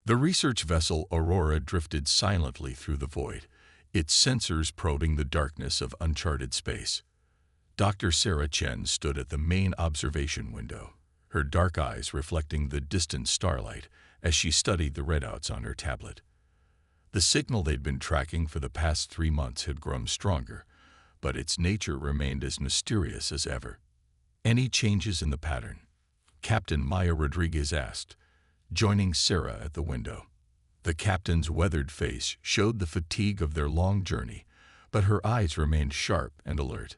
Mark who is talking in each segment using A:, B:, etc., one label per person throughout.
A: The research vessel Aurora drifted silently through the void, its sensors probing the darkness of uncharted space. Dr. Sarah Chen stood at the main observation window, her dark eyes reflecting the distant starlight as she studied the readouts on her tablet. The signal they'd been tracking for the past 3 months had grown stronger, but its nature remained as mysterious as ever. "Any changes in the pattern?" Captain Maya Rodriguez asked, joining Sarah at the window. The captain's weathered face showed the fatigue of their long journey, but her eyes remained sharp and alert.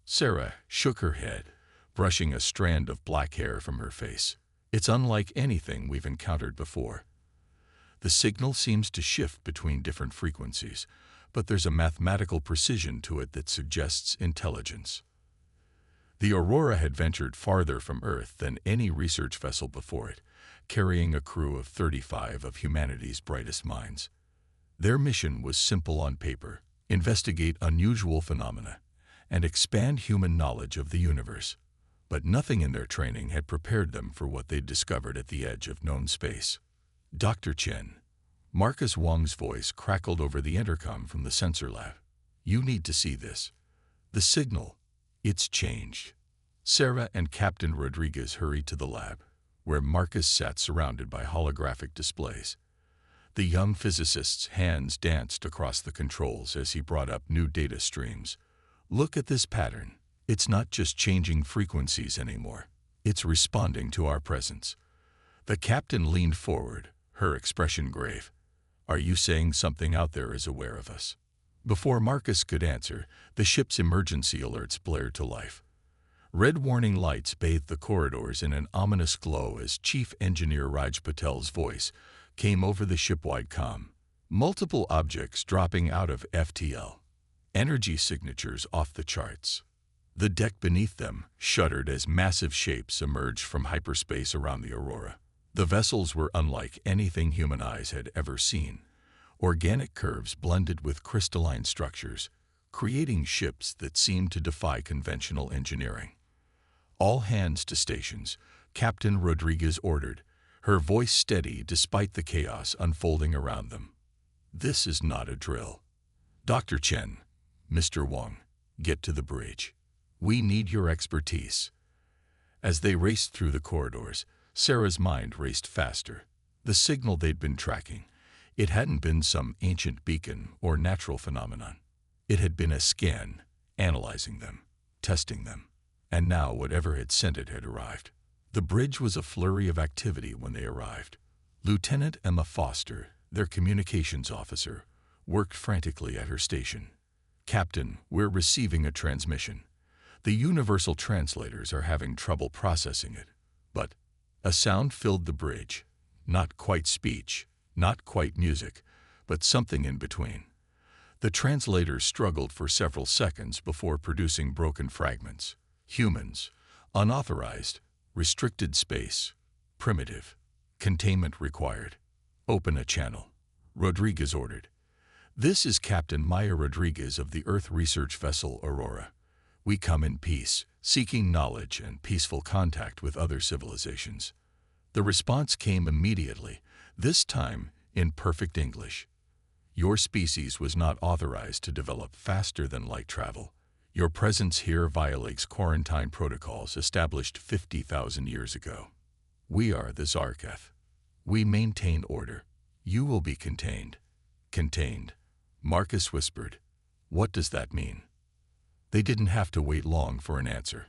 A: Sarah shook her head, brushing a strand of black hair from her face. "It's unlike anything we've encountered before. The signal seems to shift between different frequencies, but there's a mathematical precision to it that suggests intelligence." The Aurora had ventured farther from Earth than any research vessel before it, carrying a crew of 35 of humanity's brightest minds. Their mission was simple on paper: investigate unusual phenomena and expand human knowledge of the universe. But nothing in their training had prepared them for what they'd discovered at the edge of known space. "Dr. Chen," Marcus Wong's voice crackled over the intercom from the sensor lab. "You need to see this. The signal, it's changed." Sarah and Captain Rodriguez hurried to the lab, where Marcus sat surrounded by holographic displays. The young physicist's hands danced across the controls as he brought up new data streams. "Look at this pattern. It's not just changing frequencies anymore. It's responding to our presence." The captain leaned forward, her expression grave. "Are you saying something out there is aware of us?" Before Marcus could answer, the ship's emergency alerts blared to life. Red warning lights bathed the corridors in an ominous glow as Chief Engineer Raj Patel's voice came over the shipwide comm. Multiple objects dropping out of FTL. Energy signatures off the charts. The deck beneath them shuddered as massive shapes emerged from hyperspace around the Aurora. The vessels were unlike anything human eyes had ever seen. Organic curves blended with crystalline structures, creating ships that seemed to defy conventional engineering. "All hands to stations," Captain Rodriguez ordered, her voice steady despite the chaos unfolding around them. "This is not a drill. Dr. Chen, Mr. Wong, get to the bridge. We need your expertise." As they raced through the corridors, Sarah's mind raced faster. The signal they'd been tracking, it hadn't been some ancient beacon or natural phenomenon. It had been a scan, analyzing them, testing them. And now whatever had sent it had arrived. The bridge was a flurry of activity when they arrived. Lieutenant Emma Foster, their communications officer, worked frantically at her station. "Captain, we're receiving a transmission. The universal translators are having trouble processing it." But a sound filled the bridge. Not quite speech, not quite music, but something in between. The translators struggled for several seconds before producing broken fragments. Humans, unauthorized, restricted space, primitive, containment required. "Open a channel," Rodriguez ordered. "This is Captain Maya Rodriguez of the Earth research vessel Aurora. We come in peace, seeking knowledge and peaceful contact with other civilizations." The response came immediately, this time in perfect English. "Your species was not authorized to develop faster than light travel. Your presence here violates quarantine protocols established 50,000 years ago. We are the Zarketh. We maintain order. You will be contained." "Contained," Marcus whispered. "What does that mean?" They didn't have to wait long for an answer.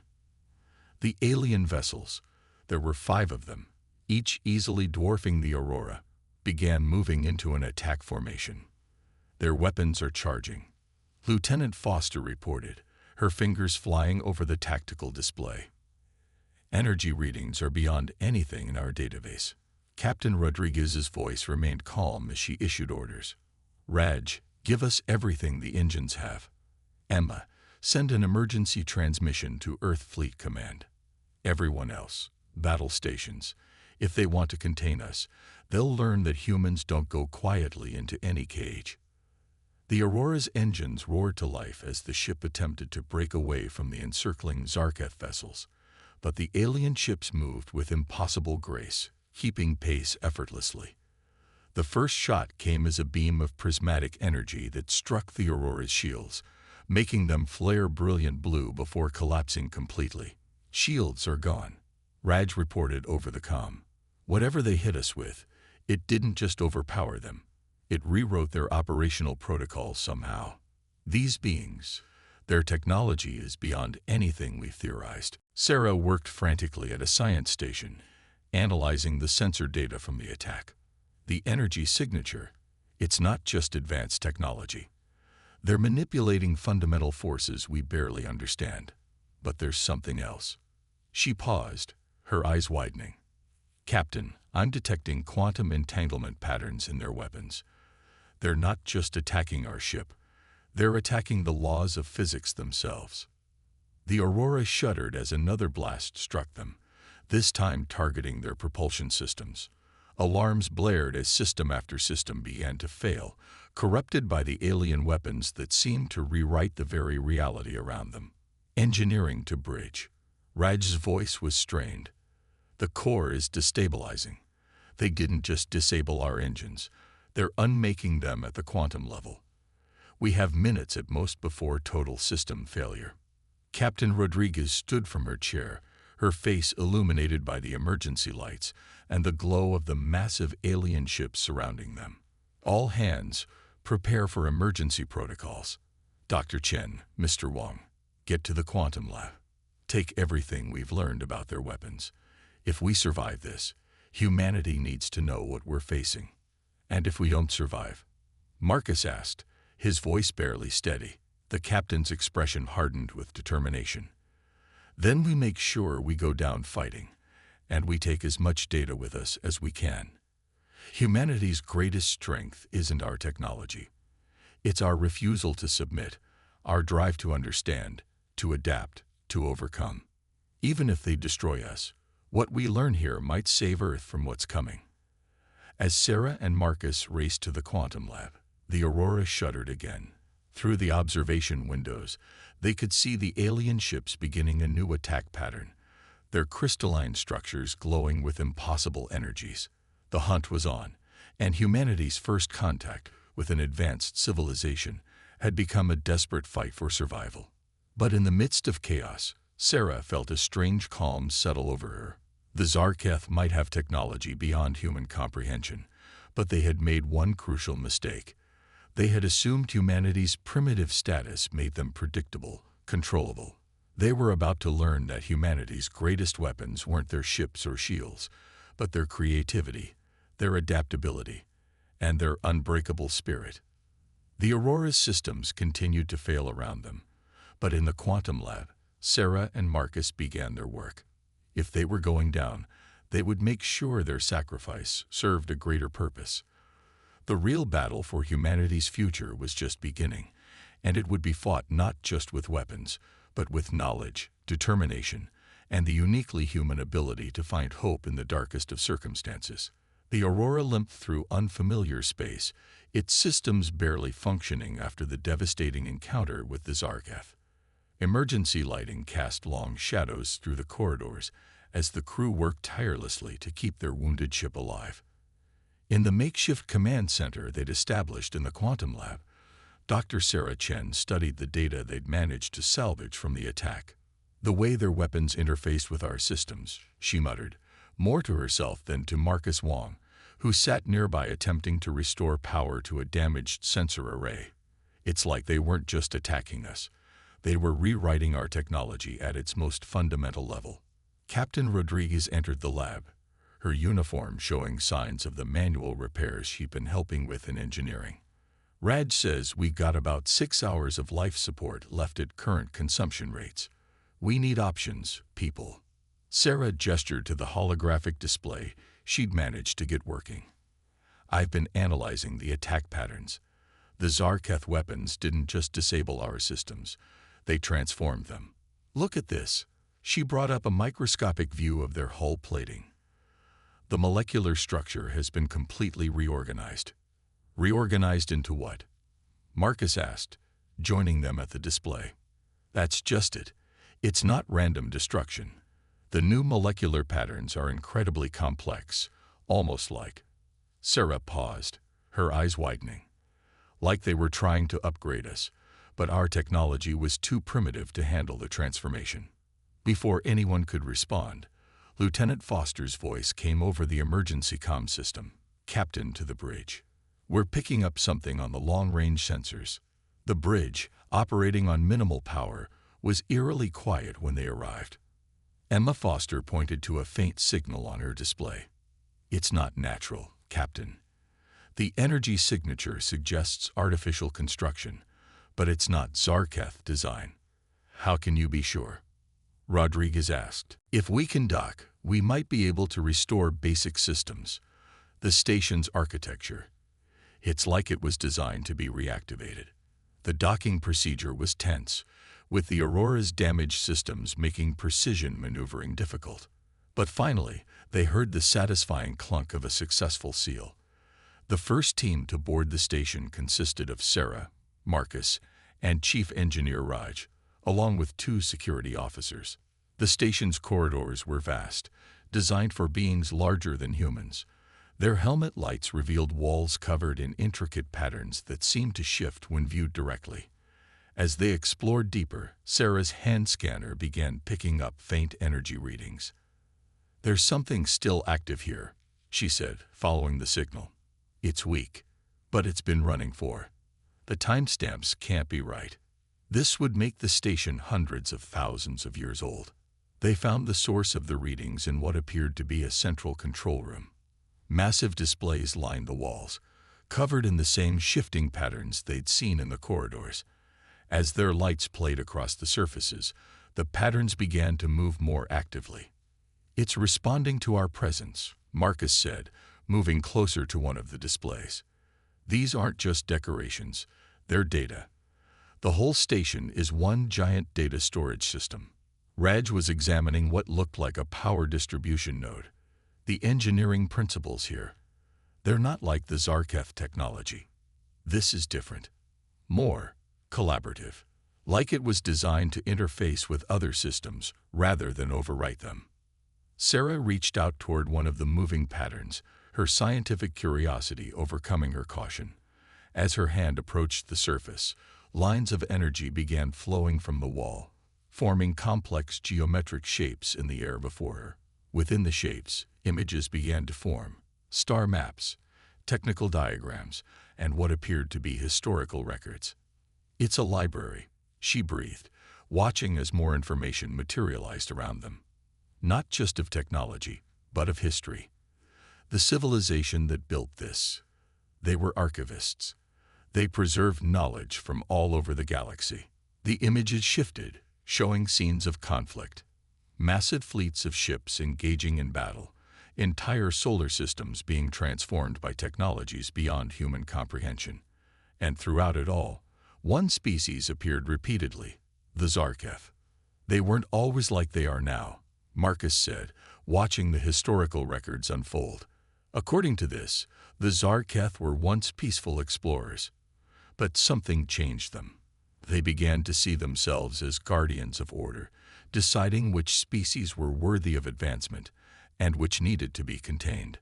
A: The alien vessels, there were 5 of them, each easily dwarfing the Aurora, began moving into an attack formation. "Their weapons are charging," Lieutenant Foster reported, her fingers flying over the tactical display. "Energy readings are beyond anything in our database." Captain Rodriguez's voice remained calm as she issued orders. "Raj, give us everything the engines have. Emma, send an emergency transmission to Earth Fleet Command. Everyone else, battle stations. If they want to contain us, they'll learn that humans don't go quietly into any cage." The Aurora's engines roared to life as the ship attempted to break away from the encircling Zarketh vessels, but the alien ships moved with impossible grace, keeping pace effortlessly. The first shot came as a beam of prismatic energy that struck the Aurora's shields, making them flare brilliant blue before collapsing completely. "Shields are gone," Raj reported over the comm. "Whatever they hit us with, it didn't just overpower them. It rewrote their operational protocols somehow. These beings, their technology is beyond anything we've theorized." Sarah worked frantically at a science station, analyzing the sensor data from the attack. The energy signature, it's not just advanced technology. They're manipulating fundamental forces we barely understand. But there's something else. She paused, her eyes widening. "Captain, I'm detecting quantum entanglement patterns in their weapons. They're not just attacking our ship. They're attacking the laws of physics themselves." The Aurora shuddered as another blast struck them, this time targeting their propulsion systems. Alarms blared as system after system began to fail, corrupted by the alien weapons that seemed to rewrite the very reality around them. "Engineering to bridge." Raj's voice was strained. "The core is destabilizing. They didn't just disable our engines. They're unmaking them at the quantum level. We have minutes at most before total system failure." Captain Rodriguez stood from her chair, her face illuminated by the emergency lights and the glow of the massive alien ships surrounding them. "All hands, prepare for emergency protocols. Dr. Chen, Mr. Wang, get to the quantum lab. Take everything we've learned about their weapons. If we survive this, humanity needs to know what we're facing. And if we don't survive?" Marcus asked, his voice barely steady. The captain's expression hardened with determination. "Then we make sure we go down fighting, and we take as much data with us as we can. Humanity's greatest strength isn't our technology. It's our refusal to submit, our drive to understand, to adapt, to overcome. Even if they destroy us, what we learn here might save Earth from what's coming." As Sarah and Marcus raced to the quantum lab, the Aurora shuddered again. Through the observation windows, they could see the alien ships beginning a new attack pattern, their crystalline structures glowing with impossible energies. The hunt was on, and humanity's first contact with an advanced civilization had become a desperate fight for survival. But in the midst of chaos, Sarah felt a strange calm settle over her. The Zarketh might have technology beyond human comprehension, but they had made one crucial mistake. They had assumed humanity's primitive status made them predictable, controllable. They were about to learn that humanity's greatest weapons weren't their ships or shields, but their creativity, their adaptability, and their unbreakable spirit. The Aurora's systems continued to fail around them, but in the quantum lab, Sarah and Marcus began their work. If they were going down, they would make sure their sacrifice served a greater purpose. The real battle for humanity's future was just beginning, and it would be fought not just with weapons, but with knowledge, determination, and the uniquely human ability to find hope in the darkest of circumstances. The Aurora limped through unfamiliar space, its systems barely functioning after the devastating encounter with the Zarketh. Emergency lighting cast long shadows through the corridors as the crew worked tirelessly to keep their wounded ship alive. In the makeshift command center they'd established in the quantum lab, Dr. Sarah Chen studied the data they'd managed to salvage from the attack. "The way their weapons interfaced with our systems," she muttered, more to herself than to Marcus Wang, who sat nearby attempting to restore power to a damaged sensor array. "It's like they weren't just attacking us. They were rewriting our technology at its most fundamental level." Captain Rodriguez entered the lab, her uniform showing signs of the manual repairs she'd been helping with in engineering. "Raj says we got about 6 hours of life support left at current consumption rates. We need options, people." Sarah gestured to the holographic display she'd managed to get working. "I've been analyzing the attack patterns. The Zarketh weapons didn't just disable our systems, they transformed them. Look at this." She brought up a microscopic view of their hull plating. "The molecular structure has been completely reorganized." "Reorganized into what?" Marcus asked, joining them at the display. "That's just it. It's not random destruction. The new molecular patterns are incredibly complex, almost like Sarah paused, her eyes widening. Like they were trying to upgrade us, but our technology was too primitive to handle the transformation. Before anyone could respond, Lieutenant Foster's voice came over the emergency comm system. "Captain to the bridge. We're picking up something on the long-range sensors." The bridge, operating on minimal power, was eerily quiet when they arrived. Emma Foster pointed to a faint signal on her display. "It's not natural, Captain. The energy signature suggests artificial construction, but it's not Zarketh design." "How can you be sure?" Rodriguez asked. "If we can dock, we might be able to restore basic systems. The station's architecture. It's like it was designed to be reactivated." The docking procedure was tense, with the Aurora's damaged systems making precision maneuvering difficult. But finally, they heard the satisfying clunk of a successful seal. The first team to board the station consisted of Sarah, Marcus, and Chief Engineer Raj, along with 2 security officers. The station's corridors were vast, designed for beings larger than humans. Their helmet lights revealed walls covered in intricate patterns that seemed to shift when viewed directly. As they explored deeper, Sarah's hand scanner began picking up faint energy readings. "There's something still active here," she said, following the signal. "It's weak, but it's been running for. The timestamps can't be right. This would make the station hundreds of thousands of years old." They found the source of the readings in what appeared to be a central control room. Massive displays lined the walls, covered in the same shifting patterns they'd seen in the corridors. As their lights played across the surfaces, the patterns began to move more actively. "It's responding to our presence," Marcus said, moving closer to one of the displays. "These aren't just decorations, they're data. The whole station is one giant data storage system." Raj was examining what looked like a power distribution node. "The engineering principles here. They're not like the Zarketh technology. This is different. More collaborative. Like it was designed to interface with other systems rather than overwrite them." Sarah reached out toward one of the moving patterns, her scientific curiosity overcoming her caution. As her hand approached the surface, lines of energy began flowing from the wall, forming complex geometric shapes in the air before her. Within the shapes, images began to form: star maps, technical diagrams, and what appeared to be historical records. "It's a library," she breathed, watching as more information materialized around them. Not just of technology, but of history. The civilization that built this. They were archivists. They preserved knowledge from all over the galaxy. The images shifted, showing scenes of conflict. Massive fleets of ships engaging in battle, entire solar systems being transformed by technologies beyond human comprehension. And throughout it all, one species appeared repeatedly: the Zarketh. "They weren't always like they are now," Marcus said, watching the historical records unfold. "According to this, the Zarketh were once peaceful explorers. But something changed them. They began to see themselves as guardians of order, deciding which species were worthy of advancement and which needed to be contained."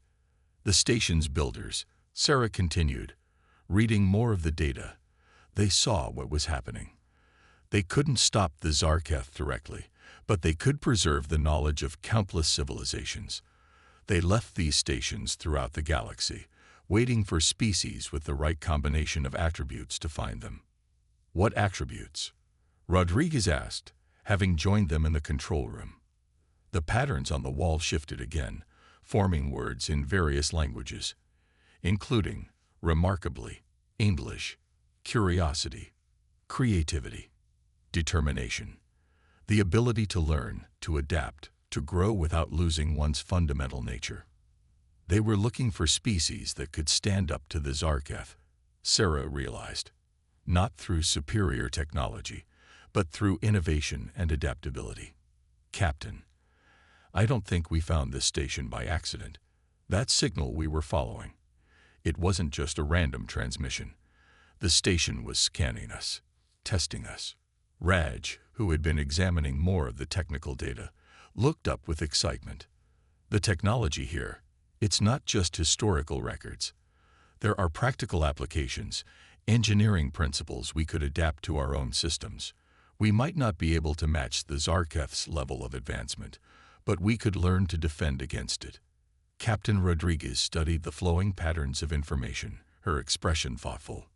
A: The station's builders, Sarah continued, reading more of the data. They saw what was happening. They couldn't stop the Zarketh directly, but they could preserve the knowledge of countless civilizations. They left these stations throughout the galaxy, waiting for species with the right combination of attributes to find them. "What attributes?" Rodriguez asked, having joined them in the control room. The patterns on the wall shifted again, forming words in various languages, including, remarkably, English, curiosity, creativity, determination, the ability to learn, to adapt, to grow without losing one's fundamental nature. They were looking for species that could stand up to the Zarketh, Sarah realized, not through superior technology, but through innovation and adaptability. "Captain, I don't think we found this station by accident. That signal we were following. It wasn't just a random transmission. The station was scanning us, testing us." Raj, who had been examining more of the technical data, looked up with excitement. "The technology here, It's not just historical records. There are practical applications, engineering principles we could adapt to our own systems. We might not be able to match the Zarketh's level of advancement, but we could learn to defend against it. Captain Rodriguez studied the flowing patterns of information, her expression thoughtful.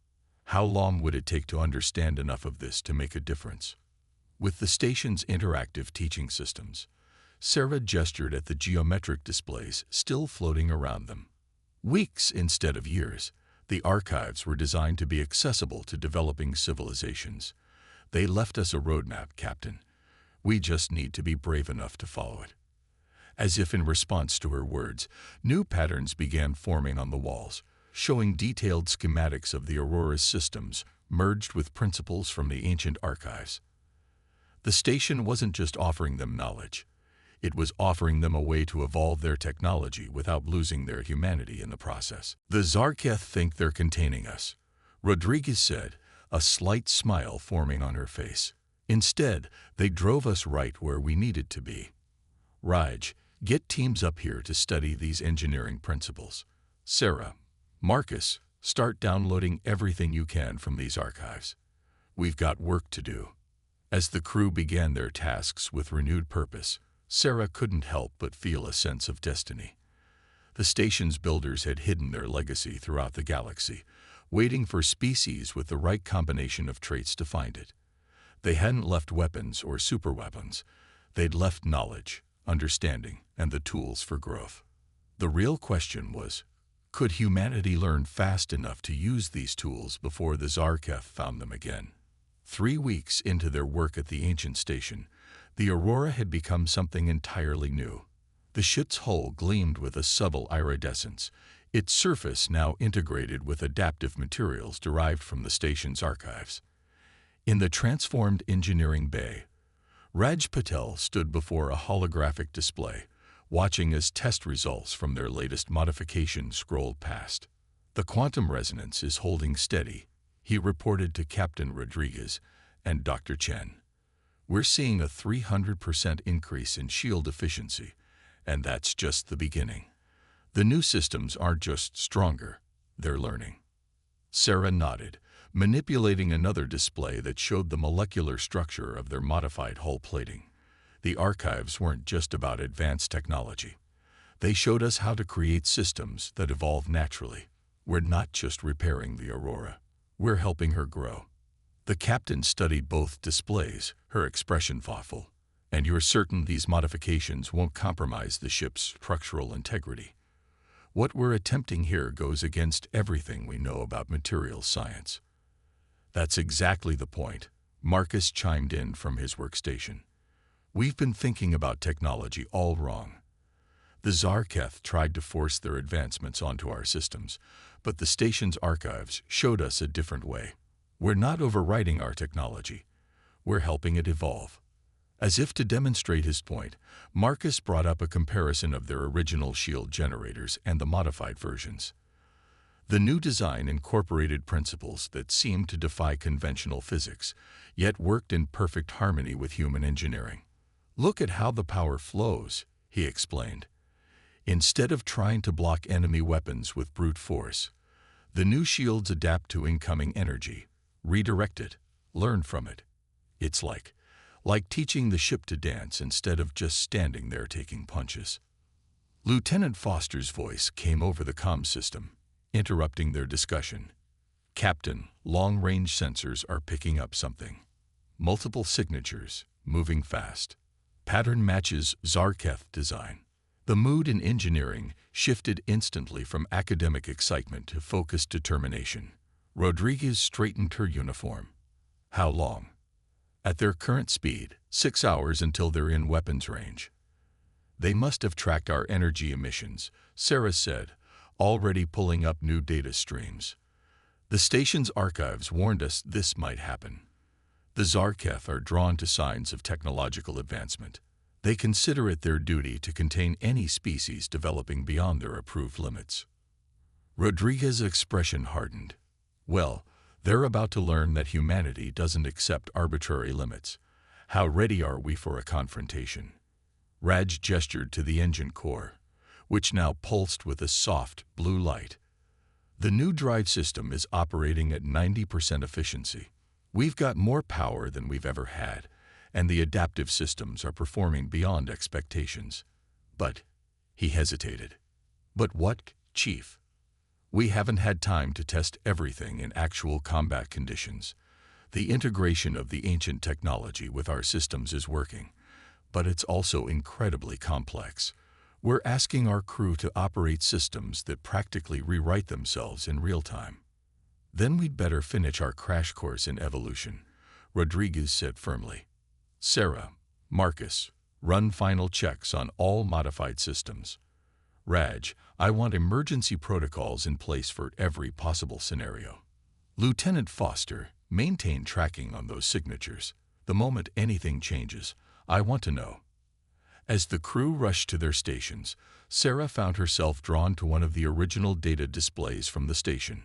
A: How long would it take to understand enough of this to make a difference? With the station's interactive teaching systems, Sarah gestured at the geometric displays still floating around them. Weeks instead of years, the archives were designed to be accessible to developing civilizations. They left us a roadmap, Captain. We just need to be brave enough to follow it. As if in response to her words, new patterns began forming on the walls, showing detailed schematics of the Aurora's systems merged with principles from the ancient archives. The station wasn't just offering them knowledge. It was offering them a way to evolve their technology without losing their humanity in the process. The Zarketh think they're containing us, Rodriguez said, a slight smile forming on her face. Instead, they drove us right where we needed to be. Raj, get teams up here to study these engineering principles. Sarah, Marcus, start downloading everything you can from these archives. We've got work to do. As the crew began their tasks with renewed purpose, Sarah couldn't help but feel a sense of destiny. The station's builders had hidden their legacy throughout the galaxy, waiting for species with the right combination of traits to find it. They hadn't left weapons or superweapons. They'd left knowledge, understanding, and the tools for growth. The real question was, could humanity learn fast enough to use these tools before the Zarketh found them again? 3 weeks into their work at the ancient station, the Aurora had become something entirely new. The ship's hull gleamed with a subtle iridescence, its surface now integrated with adaptive materials derived from the station's archives. In the transformed engineering bay, Raj Patel stood before a holographic display, watching as test results from their latest modification scrolled past. The quantum resonance is holding steady, he reported to Captain Rodriguez and Dr. Chen. We're seeing a 300% increase in shield efficiency, and that's just the beginning. The new systems aren't just stronger, they're learning. Sarah nodded, manipulating another display that showed the molecular structure of their modified hull plating. The archives weren't just about advanced technology. They showed us how to create systems that evolve naturally. We're not just repairing the Aurora. We're helping her grow. The captain studied both displays, her expression thoughtful. And you're certain these modifications won't compromise the ship's structural integrity. What we're attempting here goes against everything we know about materials science. That's exactly the point, Marcus chimed in from his workstation. We've been thinking about technology all wrong. The Zarketh tried to force their advancements onto our systems, but the station's archives showed us a different way. We're not overwriting our technology. We're helping it evolve. As if to demonstrate his point, Marcus brought up a comparison of their original shield generators and the modified versions. The new design incorporated principles that seemed to defy conventional physics, yet worked in perfect harmony with human engineering. Look at how the power flows, he explained. Instead of trying to block enemy weapons with brute force, the new shields adapt to incoming energy, redirect it, learn from it. It's like teaching the ship to dance instead of just standing there taking punches. Lieutenant Foster's voice came over the comm system, interrupting their discussion. Captain, long-range sensors are picking up something. Multiple signatures, moving fast. Pattern matches Zarketh design. The mood in engineering shifted instantly from academic excitement to focused determination. Rodriguez straightened her uniform. How long? At their current speed, 6 hours until they're in weapons range. They must have tracked our energy emissions, Sarah said, already pulling up new data streams. The station's archives warned us this might happen. The Zarketh are drawn to signs of technological advancement. They consider it their duty to contain any species developing beyond their approved limits. Rodriguez's expression hardened. Well, they're about to learn that humanity doesn't accept arbitrary limits. How ready are we for a confrontation? Raj gestured to the engine core. which now pulsed with a soft blue light. The new drive system is operating at 90% efficiency. We've got more power than we've ever had, and the adaptive systems are performing beyond expectations. But, he hesitated. But what, Chief? We haven't had time to test everything in actual combat conditions. The integration of the ancient technology with our systems is working, but it's also incredibly complex. We're asking our crew to operate systems that practically rewrite themselves in real time. Then we'd better finish our crash course in evolution, Rodriguez said firmly. Sarah, Marcus, run final checks on all modified systems. Raj, I want emergency protocols in place for every possible scenario. Lieutenant Foster, maintain tracking on those signatures. The moment anything changes, I want to know. As the crew rushed to their stations, Sarah found herself drawn to one of the original data displays from the station.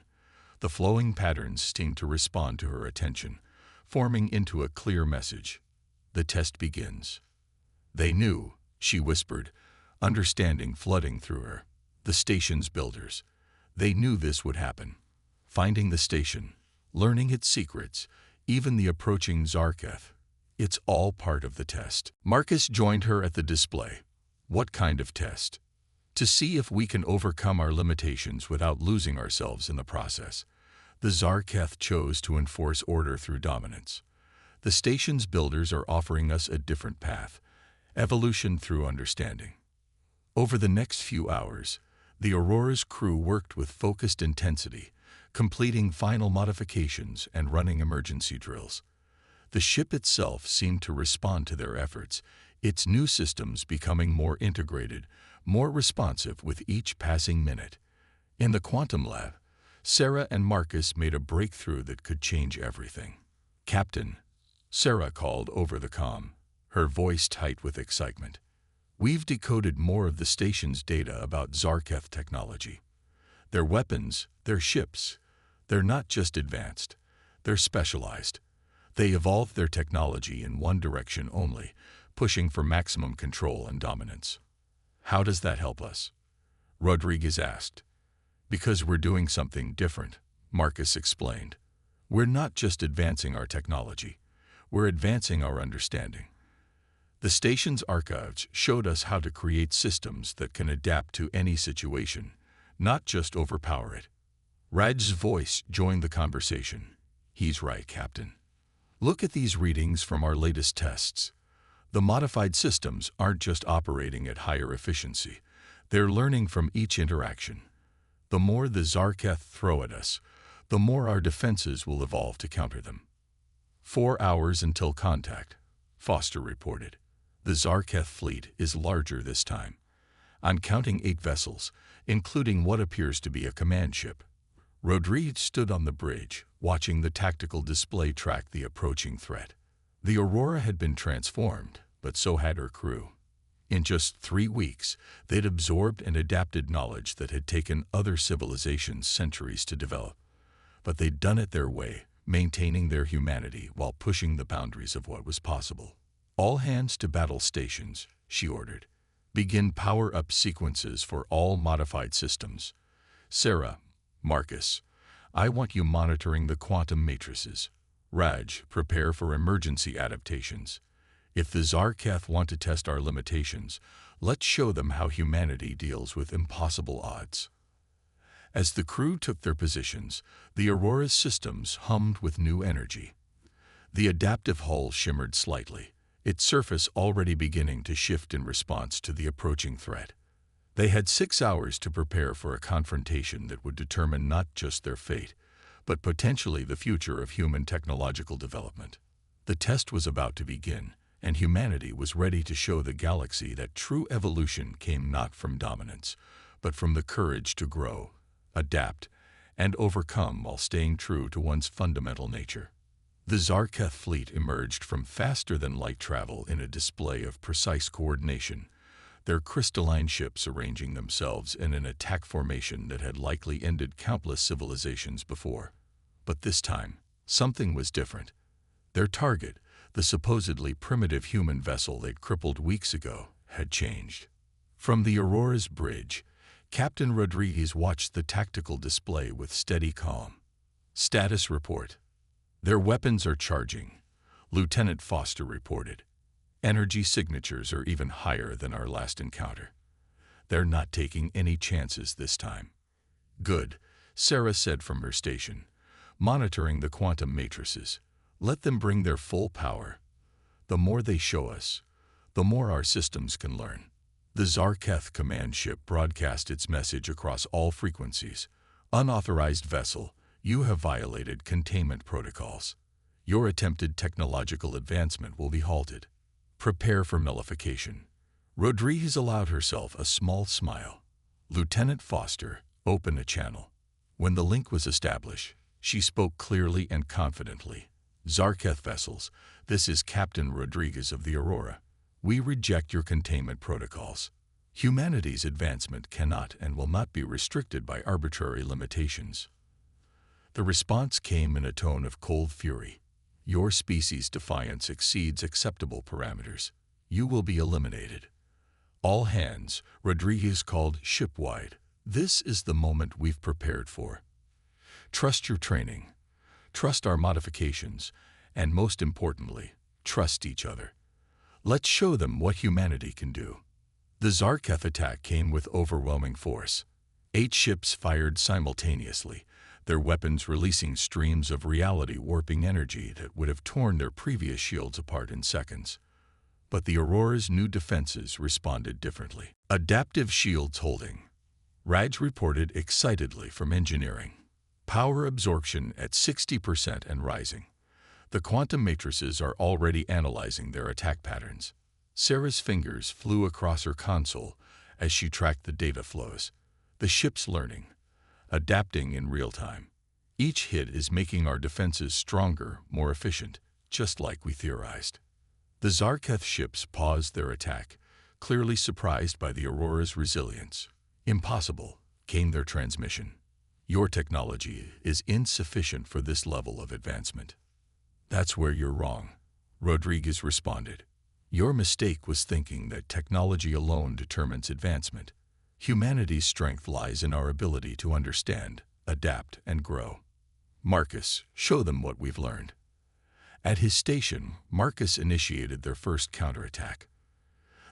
A: The flowing patterns seemed to respond to her attention, forming into a clear message. The test begins. They knew, she whispered, understanding flooding through her. The station's builders. They knew this would happen. Finding the station, learning its secrets, even the approaching Zarketh. It's all part of the test. Marcus joined her at the display. What kind of test? To see if we can overcome our limitations without losing ourselves in the process. The Zarketh chose to enforce order through dominance. The station's builders are offering us a different path, evolution through understanding. Over the next few hours, the Aurora's crew worked with focused intensity, completing final modifications and running emergency drills. The ship itself seemed to respond to their efforts, its new systems becoming more integrated, more responsive with each passing minute. In the quantum lab, Sarah and Marcus made a breakthrough that could change everything. Captain, Sarah called over the comm, her voice tight with excitement. We've decoded more of the station's data about Zarketh technology. Their weapons, their ships, they're not just advanced, they're specialized. They evolved their technology in one direction only, pushing for maximum control and dominance. How does that help us? Rodriguez asked. Because we're doing something different, Marcus explained. We're not just advancing our technology, we're advancing our understanding. The station's archives showed us how to create systems that can adapt to any situation, not just overpower it. Raj's voice joined the conversation. He's right, Captain. Look at these readings from our latest tests. The modified systems aren't just operating at higher efficiency. They're learning from each interaction. The more the Zarketh throw at us, the more our defenses will evolve to counter them. 4 hours until contact, Foster reported. The Zarketh fleet is larger this time. I'm counting 8 vessels, including what appears to be a command ship. Rodriguez stood on the bridge, watching the tactical display track the approaching threat. The Aurora had been transformed, but so had her crew. In just 3 weeks, they'd absorbed and adapted knowledge that had taken other civilizations centuries to develop. But they'd done it their way, maintaining their humanity while pushing the boundaries of what was possible. All hands to battle stations, she ordered. Begin power-up sequences for all modified systems. Sarah, Marcus, I want you monitoring the quantum matrices. Raj, prepare for emergency adaptations. If the Zarketh want to test our limitations, let's show them how humanity deals with impossible odds. As the crew took their positions, the Aurora's systems hummed with new energy. The adaptive hull shimmered slightly, its surface already beginning to shift in response to the approaching threat. They had 6 hours to prepare for a confrontation that would determine not just their fate, but potentially the future of human technological development. The test was about to begin, and humanity was ready to show the galaxy that true evolution came not from dominance, but from the courage to grow, adapt, and overcome while staying true to one's fundamental nature. The Zarketh fleet emerged from faster-than-light travel in a display of precise coordination, their crystalline ships arranging themselves in an attack formation that had likely ended countless civilizations before. But this time, something was different. Their target, the supposedly primitive human vessel they'd crippled weeks ago, had changed. From the Aurora's bridge, Captain Rodriguez watched the tactical display with steady calm. Status report. Their weapons are charging, Lieutenant Foster reported. Energy signatures are even higher than our last encounter. They're not taking any chances this time. Good, Sarah said from her station, monitoring the quantum matrices. Let them bring their full power. The more they show us, the more our systems can learn. The Zarketh command ship broadcast its message across all frequencies. Unauthorized vessel, you have violated containment protocols. Your attempted technological advancement will be halted. Prepare for nullification. Rodriguez allowed herself a small smile. Lieutenant Foster, open a channel. When the link was established, she spoke clearly and confidently. Zarketh vessels, this is Captain Rodriguez of the Aurora. We reject your containment protocols. Humanity's advancement cannot and will not be restricted by arbitrary limitations. The response came in a tone of cold fury. Your species' defiance exceeds acceptable parameters. You will be eliminated. All hands, Rodriguez called shipwide. This is the moment we've prepared for. Trust your training. Trust our modifications. And most importantly, trust each other. Let's show them what humanity can do. The Zarketh attack came with overwhelming force. 8 ships fired simultaneously, their weapons releasing streams of reality-warping energy that would have torn their previous shields apart in seconds. But the Aurora's new defenses responded differently. Adaptive shields holding. Raj reported excitedly from engineering. Power absorption at 60% and rising. The quantum matrices are already analyzing their attack patterns. Sarah's fingers flew across her console as she tracked the data flows. The ship's learning, adapting in real time. Each hit is making our defenses stronger, more efficient, just like we theorized. The Zarketh ships paused their attack, clearly surprised by the Aurora's resilience. Impossible, came their transmission. Your technology is insufficient for this level of advancement. That's where you're wrong, Rodriguez responded. Your mistake was thinking that technology alone determines advancement. Humanity's strength lies in our ability to understand, adapt, and grow. Marcus, show them what we've learned. At his station, Marcus initiated their first counterattack.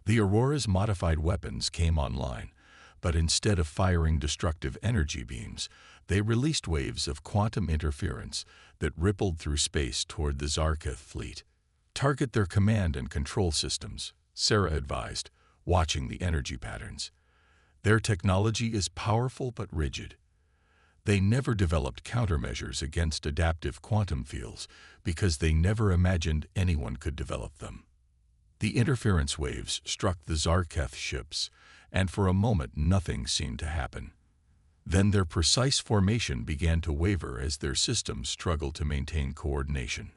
A: The Aurora's modified weapons came online, but instead of firing destructive energy beams, they released waves of quantum interference that rippled through space toward the Zarketh fleet. Target their command and control systems, Sarah advised, watching the energy patterns. Their technology is powerful but rigid. They never developed countermeasures against adaptive quantum fields because they never imagined anyone could develop them. The interference waves struck the Zarketh ships, and for a moment nothing seemed to happen. Then their precise formation began to waver as their systems struggled to maintain coordination.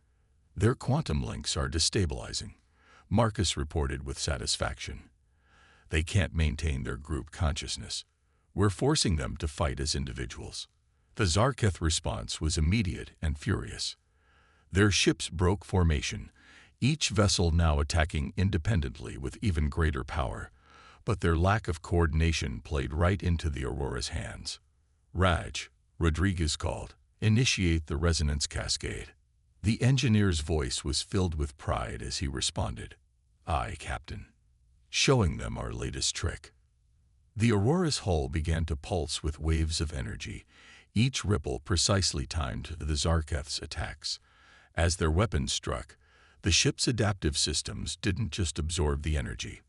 A: Their quantum links are destabilizing, Marcus reported with satisfaction. They can't maintain their group consciousness. We're forcing them to fight as individuals. The Zarketh response was immediate and furious. Their ships broke formation, each vessel now attacking independently with even greater power, but their lack of coordination played right into the Aurora's hands. Raj, Rodriguez called, initiate the resonance cascade. The engineer's voice was filled with pride as he responded, Aye, Captain. Showing them our latest trick. The Aurora's hull began to pulse with waves of energy, each ripple precisely timed to the Zarketh's attacks. As their weapons struck, the ship's adaptive systems didn't just absorb the energy.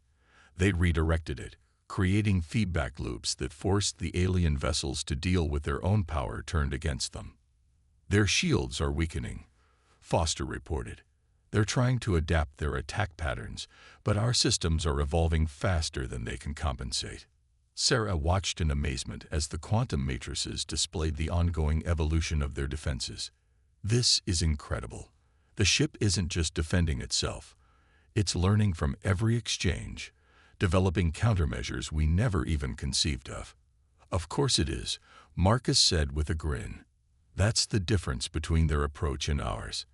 A: They redirected it, creating feedback loops that forced the alien vessels to deal with their own power turned against them. Their shields are weakening, Foster reported. They're trying to adapt their attack patterns, but our systems are evolving faster than they can compensate. Sarah watched in amazement as the quantum matrices displayed the ongoing evolution of their defenses. This is incredible. The ship isn't just defending itself. It's learning from every exchange, developing countermeasures we never even conceived of. Of course it is, Marcus said with a grin. That's the difference between their approach and ours.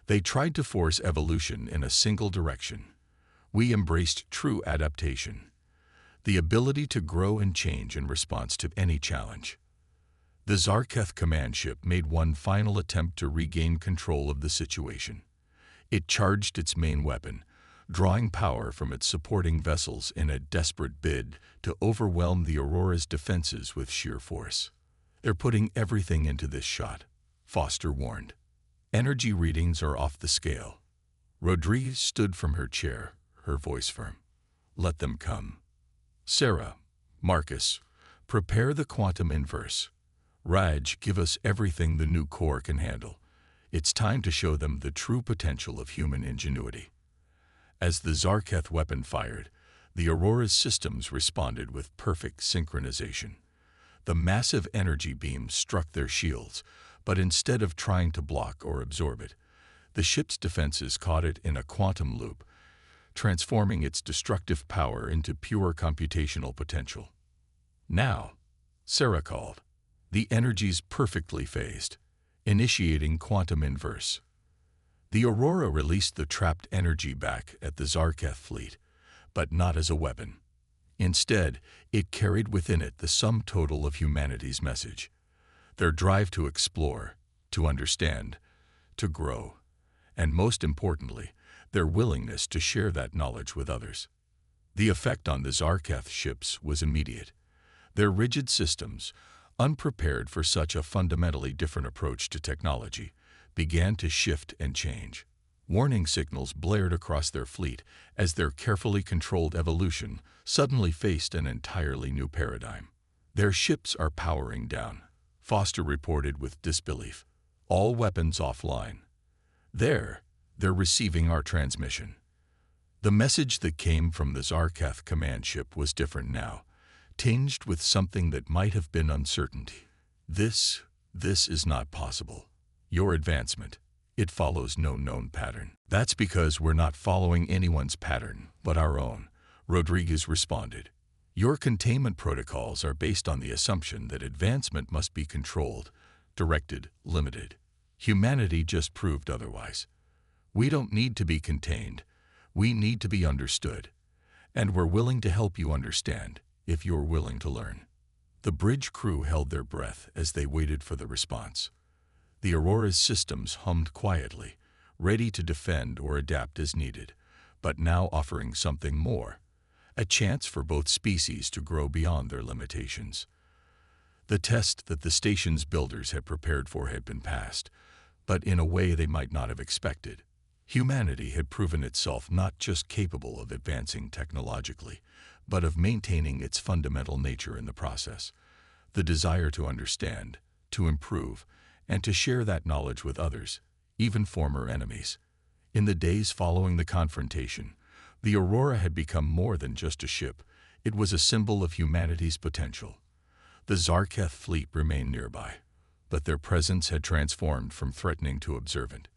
A: They tried to force evolution in a single direction. We embraced true adaptation. the ability to grow and change in response to any challenge. The Zarketh command ship made one final attempt to regain control of the situation. It charged its main weapon, drawing power from its supporting vessels in a desperate bid to overwhelm the Aurora's defenses with sheer force. "They're putting everything into this shot," Foster warned. "Energy readings are off the scale." Rodriguez stood from her chair, her voice firm. "Let them come. Sarah, Marcus, prepare the quantum inverse. Raj, give us everything the new core can handle. It's time to show them the true potential of human ingenuity." As the Zarketh weapon fired, the Aurora's systems responded with perfect synchronization. The massive energy beams struck their shields, but instead of trying to block or absorb it, the ship's defenses caught it in a quantum loop, transforming its destructive power into pure computational potential. "Now," Sarah called. "The energy's perfectly phased, initiating quantum inverse." The Aurora released the trapped energy back at the Zarketh fleet, but not as a weapon. Instead, it carried within it the sum total of humanity's message: their drive to explore, to understand, to grow, and most importantly, their willingness to share that knowledge with others. The effect on the Zarketh ships was immediate. Their rigid systems, unprepared for such a fundamentally different approach to technology, began to shift and change. Warning signals blared across their fleet as their carefully controlled evolution suddenly faced an entirely new paradigm. "Their ships are powering down," Foster reported with disbelief. "All weapons offline. They're receiving our transmission." The message that came from the Zarketh command ship was different now, tinged with something that might have been uncertainty. This is not possible. Your advancement, it follows no known pattern." "That's because we're not following anyone's pattern, but our own," Rodriguez responded. "Your containment protocols are based on the assumption that advancement must be controlled, directed, limited. Humanity just proved otherwise. We don't need to be contained. We need to be understood. And we're willing to help you understand, if you're willing to learn." The bridge crew held their breath as they waited for the response. The Aurora's systems hummed quietly, ready to defend or adapt as needed, but now offering something more: a chance for both species to grow beyond their limitations. The test that the station's builders had prepared for had been passed, but in a way they might not have expected. Humanity had proven itself not just capable of advancing technologically, but of maintaining its fundamental nature in the process: the desire to understand, to improve, and to share that knowledge with others, even former enemies. In the days following the confrontation, the Aurora had become more than just a ship. It was a symbol of humanity's potential. The Zarketh fleet remained nearby, but their presence had transformed from threatening to observant.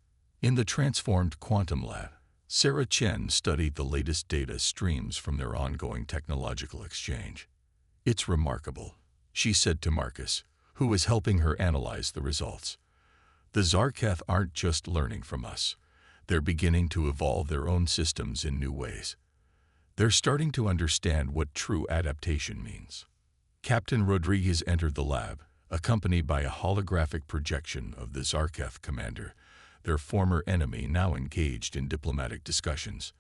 A: In the transformed quantum lab, Sarah Chen studied the latest data streams from their ongoing technological exchange. "It's remarkable," she said to Marcus, who was helping her analyze the results. "The Zarketh aren't just learning from us. They're beginning to evolve their own systems in new ways. They're starting to understand what true adaptation means." Captain Rodriguez entered the lab, accompanied by a holographic projection of the Zarketh commander, their former enemy now engaged in diplomatic discussions.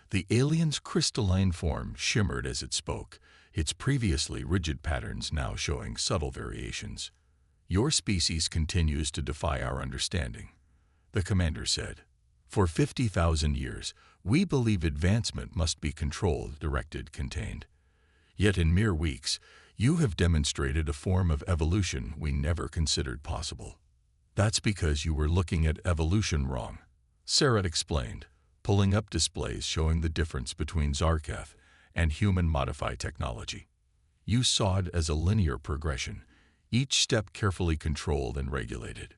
A: The alien's crystalline form shimmered as it spoke, its previously rigid patterns now showing subtle variations. "Your species continues to defy our understanding," the commander said. "For 50,000 years, we believe advancement must be controlled, directed, contained. Yet in mere weeks, you have demonstrated a form of evolution we never considered possible." "That's because you were looking at evolution wrong," Sarah explained, pulling up displays showing the difference between Zarketh and human-modified technology. "You saw it as a linear progression, each step carefully controlled and regulated.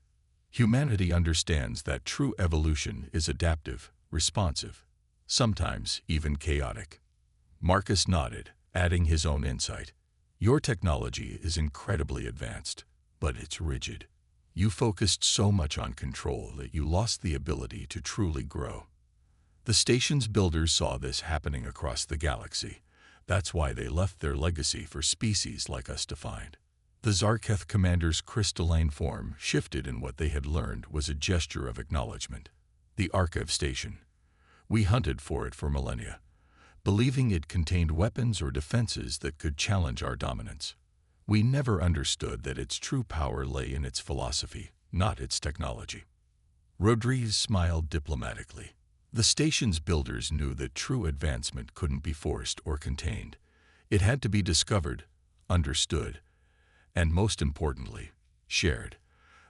A: Humanity understands that true evolution is adaptive, responsive, sometimes even chaotic." Marcus nodded, adding his own insight. "Your technology is incredibly advanced, but it's rigid. You focused so much on control that you lost the ability to truly grow." The station's builders saw this happening across the galaxy. That's why they left their legacy for species like us to find. The Zarketh commander's crystalline form shifted, and what they had learned was a gesture of acknowledgement. The archive station. We hunted for it for millennia, believing it contained weapons or defenses that could challenge our dominance. We never understood that its true power lay in its philosophy, not its technology. Rodriguez smiled diplomatically. The station's builders knew that true advancement couldn't be forced or contained. It had to be discovered, understood, and most importantly, shared.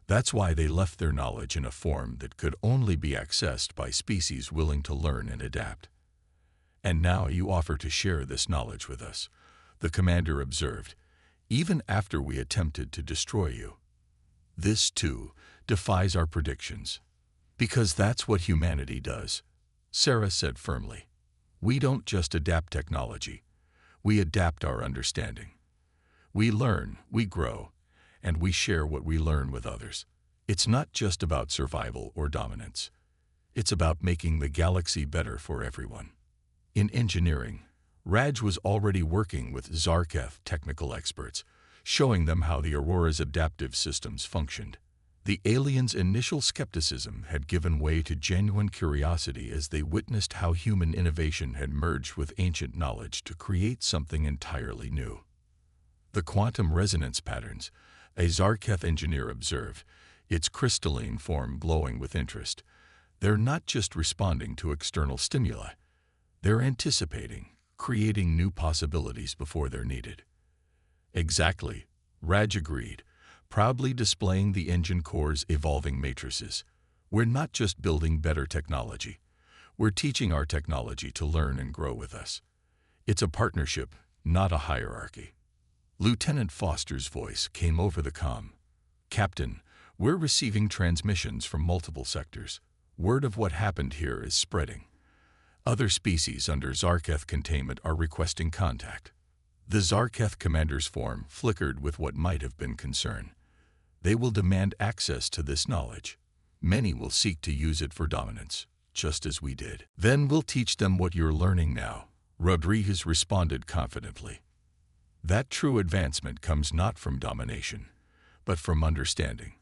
A: That's why they left their knowledge in a form that could only be accessed by species willing to learn and adapt. And now you offer to share this knowledge with us, the commander observed, even after we attempted to destroy you. This, too, defies our predictions. Because that's what humanity does, Sarah said firmly. We don't just adapt technology, we adapt our understanding. We learn, we grow, and we share what we learn with others. It's not just about survival or dominance. It's about making the galaxy better for everyone. In engineering, Raj was already working with Zarketh technical experts, showing them how the Aurora's adaptive systems functioned. The aliens' initial skepticism had given way to genuine curiosity as they witnessed how human innovation had merged with ancient knowledge to create something entirely new. The quantum resonance patterns, a Zarketh engineer observed, its crystalline form glowing with interest. They're not just responding to external stimuli. They're anticipating, creating new possibilities before they're needed. Exactly, Raj agreed, proudly displaying the engine core's evolving matrices. We're not just building better technology. We're teaching our technology to learn and grow with us. It's a partnership, not a hierarchy. Lieutenant Foster's voice came over the comm. Captain, we're receiving transmissions from multiple sectors. Word of what happened here is spreading. Other species under Zarketh containment are requesting contact. The Zarketh commander's form flickered with what might have been concern. They will demand access to this knowledge. Many will seek to use it for dominance, just as we did. Then we'll teach them what you're learning now, Rodriguez responded confidently. That true advancement comes not from domination, but from understanding.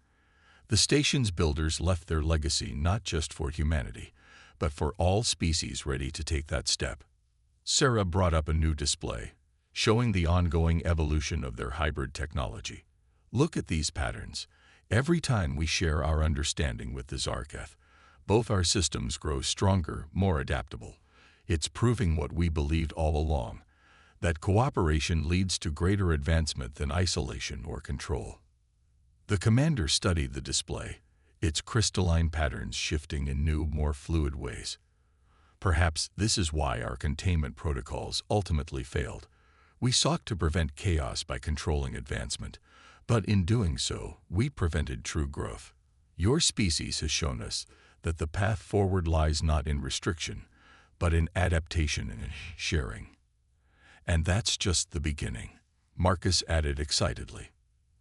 A: The station's builders left their legacy not just for humanity, but for all species ready to take that step. Sarah brought up a new display, showing the ongoing evolution of their hybrid technology. Look at these patterns. Every time we share our understanding with the Zarketh, both our systems grow stronger, more adaptable. It's proving what we believed all along, that cooperation leads to greater advancement than isolation or control. The commander studied the display, its crystalline patterns shifting in new, more fluid ways. Perhaps this is why our containment protocols ultimately failed. We sought to prevent chaos by controlling advancement, but in doing so, we prevented true growth. Your species has shown us that the path forward lies not in restriction, but in adaptation and sharing. And that's just the beginning, Marcus added excitedly.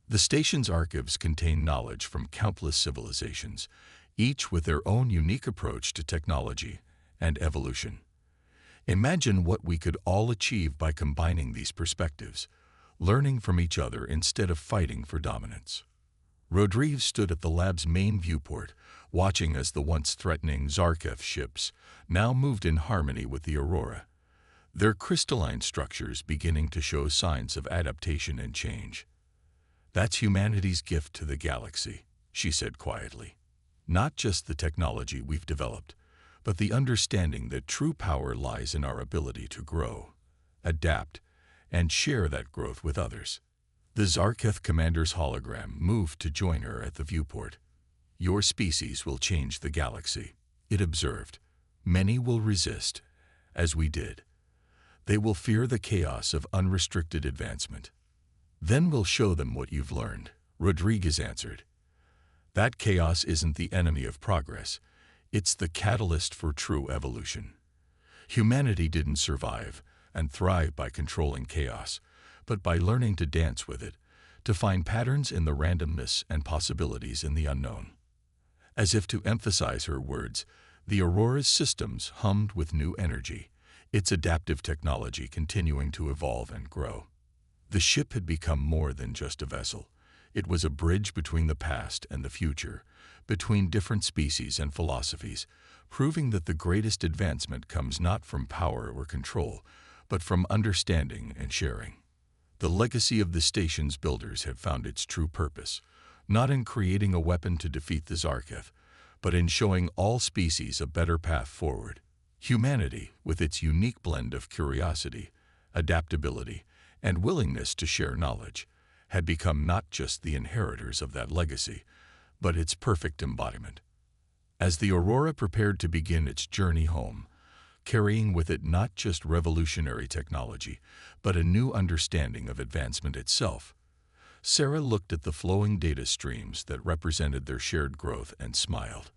A: The station's archives contain knowledge from countless civilizations, each with their own unique approach to technology and evolution. Imagine what we could all achieve by combining these perspectives, learning from each other instead of fighting for dominance. Rodriguez stood at the lab's main viewport, watching as the once threatening Zarketh ships now moved in harmony with the Aurora, their crystalline structures beginning to show signs of adaptation and change. That's humanity's gift to the galaxy, she said quietly. Not just the technology we've developed, but the understanding that true power lies in our ability to grow, adapt, and share that growth with others. The Zarketh commander's hologram moved to join her at the viewport. Your species will change the galaxy, it observed. Many will resist, as we did. They will fear the chaos of unrestricted advancement. Then we'll show them what you've learned, Rodriguez answered. That chaos isn't the enemy of progress. It's the catalyst for true evolution. Humanity didn't survive and thrive by controlling chaos, but by learning to dance with it, to find patterns in the randomness and possibilities in the unknown. As if to emphasize her words, the Aurora's systems hummed with new energy, its adaptive technology continuing to evolve and grow. The ship had become more than just a vessel. It was a bridge between the past and the future, between different species and philosophies, proving that the greatest advancement comes not from power or control, but from understanding and sharing. The legacy of the station's builders had found its true purpose, not in creating a weapon to defeat the Zarketh, but in showing all species a better path forward. Humanity, with its unique blend of curiosity, adaptability, and willingness to share knowledge, had become not just the inheritors of that legacy, but its perfect embodiment. As the Aurora prepared to begin its journey home, carrying with it not just revolutionary technology, but a new understanding of advancement itself, Sarah looked at the flowing data streams that represented their shared growth and smiled.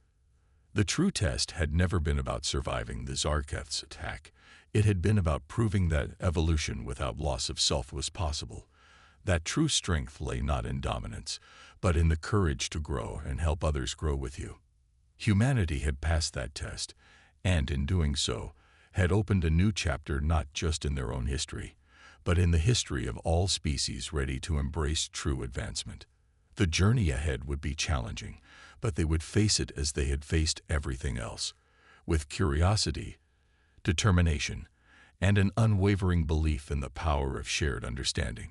A: The true test had never been about surviving the Zarketh's attack. It had been about proving that evolution without loss of self was possible. That true strength lay not in dominance, but in the courage to grow and help others grow with you. Humanity had passed that test, and in doing so, had opened a new chapter not just in their own history, but in the history of all species ready to embrace true advancement. The journey ahead would be challenging, but they would face it as they had faced everything else, with curiosity, determination, and an unwavering belief in the power of shared understanding.